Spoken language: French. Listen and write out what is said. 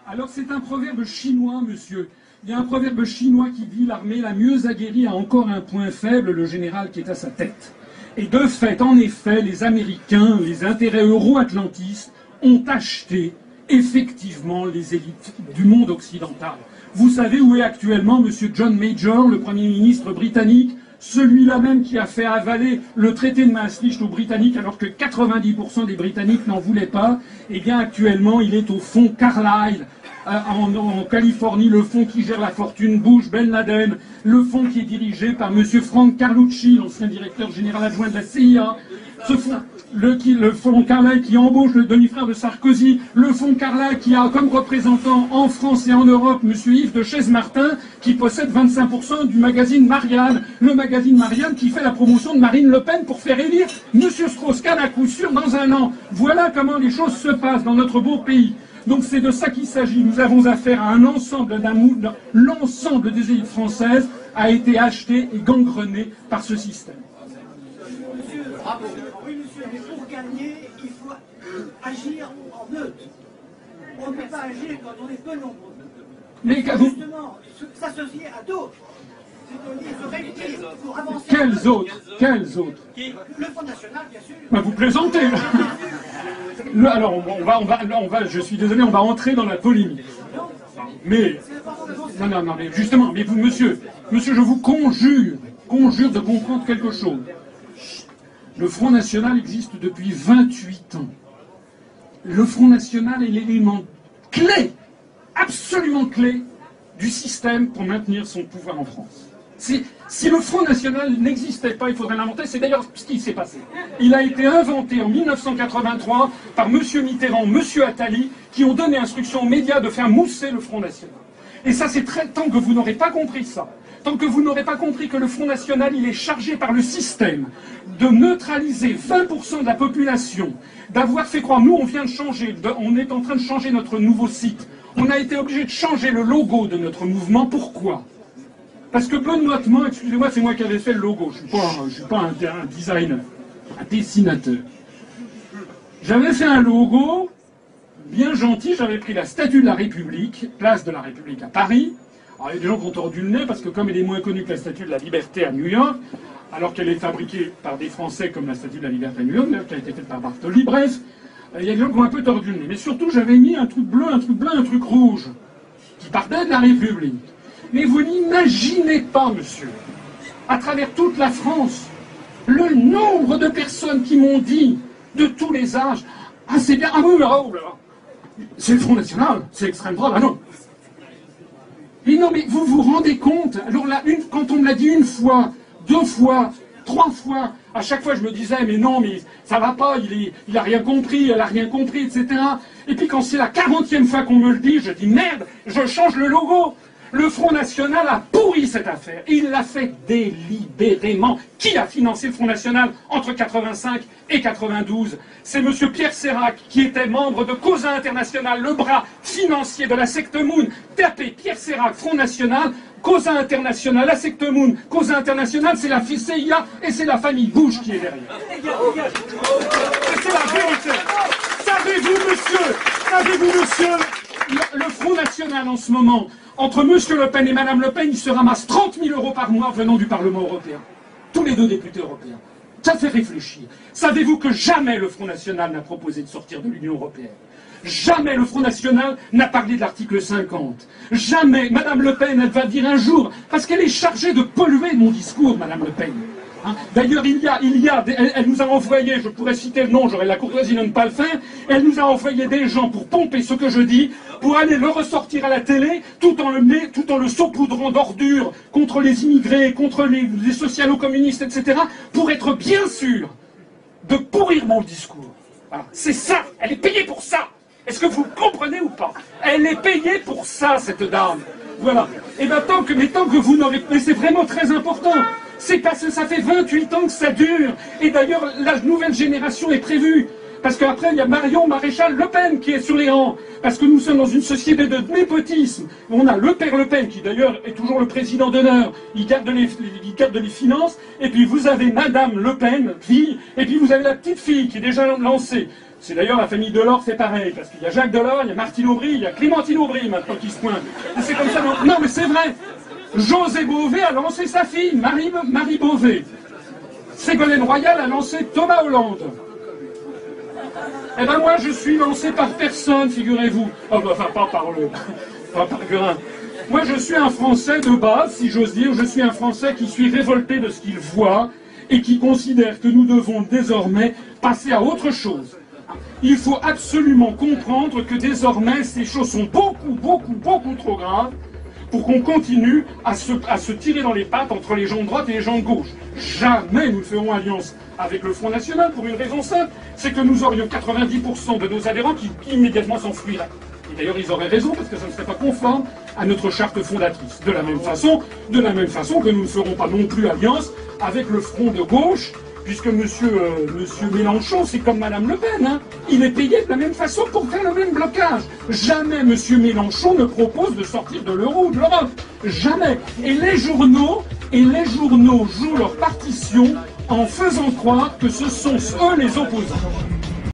Alors c'est un proverbe chinois, monsieur. Il y a un proverbe chinois qui dit « L'armée la mieux aguerrie a encore un point faible, le général qui est à sa tête ». Et de fait, en effet, les Américains, les intérêts euro-atlantistes, ont acheté effectivement les élites du monde occidental. Vous savez où est actuellement M. John Major, le Premier ministre britannique, celui-là même qui a fait avaler le traité de Maastricht aux Britanniques alors que 90% des Britanniques n'en voulaient pas. Eh bien actuellement il est au fonds Carlyle en Californie, le fonds qui gère la fortune Bush, Ben Laden, le fonds qui est dirigé par M. Frank Carlucci, l'ancien directeur général adjoint de la CIA. Ce fonds, le fonds Carlyle qui embauche le demi-frère de Sarkozy, le fonds Carlyle qui a comme représentant en France et en Europe M. Yves de Chaise-Martin, qui possède 25% du magazine Marianne, le magazine Marianne qui fait la promotion de Marine Le Pen pour faire élire M. Strauss-Kahn à coup sûr dans un an. Voilà comment les choses se passent dans notre beau pays. Donc c'est de ça qu'il s'agit. Nous avons affaire à un ensemble l'ensemble des élites françaises a été acheté et gangrené par ce système. Bravo. Oui, monsieur, mais pour gagner, il faut agir en neutre. On ne peut pas agir quand on est peu nombreux. Mais justement, s'associer à d'autres. C'est-à-dire se réunir pour avancer. Quels autres? Quels autres? Le Front National, bien sûr. Ben, vous plaisantez. Alors, on va, je suis désolé, on va entrer dans la polémique. Mais, non, mais justement, mais vous, monsieur, je vous conjure de comprendre quelque chose. Le Front National existe depuis 28 ans. Le Front National est l'élément clé, absolument clé, du système pour maintenir son pouvoir en France. Si le Front National n'existait pas, il faudrait l'inventer. C'est d'ailleurs ce qui s'est passé. Il a été inventé en 1983 par M. Mitterrand, M. Attali, qui ont donné instruction aux médias de faire mousser le Front National. Et ça, c'est très... Tant que vous n'aurez pas compris ça, tant que vous n'aurez pas compris que le Front National, il est chargé par le système de neutraliser 20% de la population, d'avoir fait croire... Nous, on vient de changer, on est en train de changer notre nouveau site. On a été obligé de changer le logo de notre mouvement. Pourquoi ? Parce que benoîtement, excusez-moi, c'est moi qui avais fait le logo. Je ne suis pas un designer, un dessinateur. J'avais fait un logo bien gentil, j'avais pris la Statue de la République, place de la République à Paris. Alors il y a des gens qui ont tordu le nez parce que comme elle est moins connue que la Statue de la Liberté à New York, alors qu'elle est fabriquée par des Français comme la Statue de la Liberté à New York, qui a été faite par Bartoli, bref, il y a des gens qui ont un peu tordu le nez. Mais surtout, j'avais mis un truc bleu, un truc blanc, un truc rouge, qui partait de la République. Mais vous n'imaginez pas, monsieur, à travers toute la France, le nombre de personnes qui m'ont dit, de tous les âges, « Ah, c'est bien, ah oui, oh là, c'est le Front National, c'est l'extrême droite, ah non !» Mais non, mais vous vous rendez compte? Alors là, quand on me l'a dit une fois, 2 fois, 3 fois, à chaque fois je me disais, mais non, mais ça va pas, il a rien compris, elle a rien compris, etc. Et puis quand c'est la 40e fois qu'on me le dit, je dis, merde, je change le logo. Le Front National a pourri cette affaire. Et il l'a fait délibérément. Qui a financé le Front National entre 85 et 92? C'est M. Pierre Sérac, qui était membre de Causa Internationale, le bras financier de la secte Moon. Tapez Pierre Sérac, Front National, Causa Internationale, la secte Moon. Causa Internationale, c'est la CIA et c'est la famille Bush qui est derrière. Et c'est la vérité. Savez-vous, monsieur, le Front National en ce moment, entre M. Le Pen et Mme Le Pen, il se ramasse 30 000 € par mois venant du Parlement européen. Tous les 2 députés européens. Ça fait réfléchir. Savez-vous que jamais le Front National n'a proposé de sortir de l'Union européenne? Jamais le Front National n'a parlé de l'article 50. Jamais. Mme Le Pen, elle va dire un jour, parce qu'elle est chargée de polluer mon discours, Mme Le Pen. Hein? D'ailleurs, elle nous a envoyé, je pourrais citer le nom, j'aurais la courtoisie de ne pas le faire, elle nous a envoyé des gens pour pomper ce que je dis, pour aller le ressortir à la télé, tout en le saupoudrant d'ordures contre les immigrés, contre les socialo-communistes, etc., pour être bien sûr de pourrir mon discours. Voilà. C'est ça, elle est payée pour ça. Est-ce que vous comprenez ou pas? Elle est payée pour ça, cette dame. Voilà. Et bien, tant que vous n'aurez... Mais c'est vraiment très important. C'est parce que ça fait 28 ans que ça dure. Et d'ailleurs, la nouvelle génération est prévue. Parce qu'après, il y a Marion Maréchal Le Pen qui est sur les rangs. Parce que nous sommes dans une société de népotisme. On a le père Le Pen, qui d'ailleurs est toujours le président d'honneur. Il garde les finances. Et puis vous avez Madame Le Pen, fille. Et puis vous avez la petite fille qui est déjà lancée. C'est d'ailleurs la famille Delors fait pareil, parce qu'il y a Jacques Delors, il y a Martine Aubry, il y a Clémentine Aubry maintenant qui se pointe. Et c'est comme ça, non mais c'est vrai. José Bové a lancé sa fille, Marie Bové. Ségolène Royal a lancé Thomas Hollande. Eh ben moi je suis lancé par personne, figurez-vous. Oh, enfin pas par Guerin. Moi je suis un Français de base, si j'ose dire, je suis un Français qui suis révolté de ce qu'il voit et qui considère que nous devons désormais passer à autre chose. Il faut absolument comprendre que désormais ces choses sont beaucoup trop graves pour qu'on continue à se tirer dans les pattes entre les gens de droite et les gens de gauche. Jamais nous ne ferons alliance avec le Front National pour une raison simple, c'est que nous aurions 90% de nos adhérents qui immédiatement s'enfuiraient. Et d'ailleurs ils auraient raison parce que ça ne serait pas conforme à notre charte fondatrice. De la même façon que nous ne ferons pas non plus alliance avec le Front de gauche, puisque monsieur Mélenchon, c'est comme madame Le Pen, hein. Il est payé de la même façon pour faire le même blocage. Jamais monsieur Mélenchon ne propose de sortir de l'euro ou de l'Europe. Jamais. Et les journaux jouent leur partition en faisant croire que ce sont eux les opposants.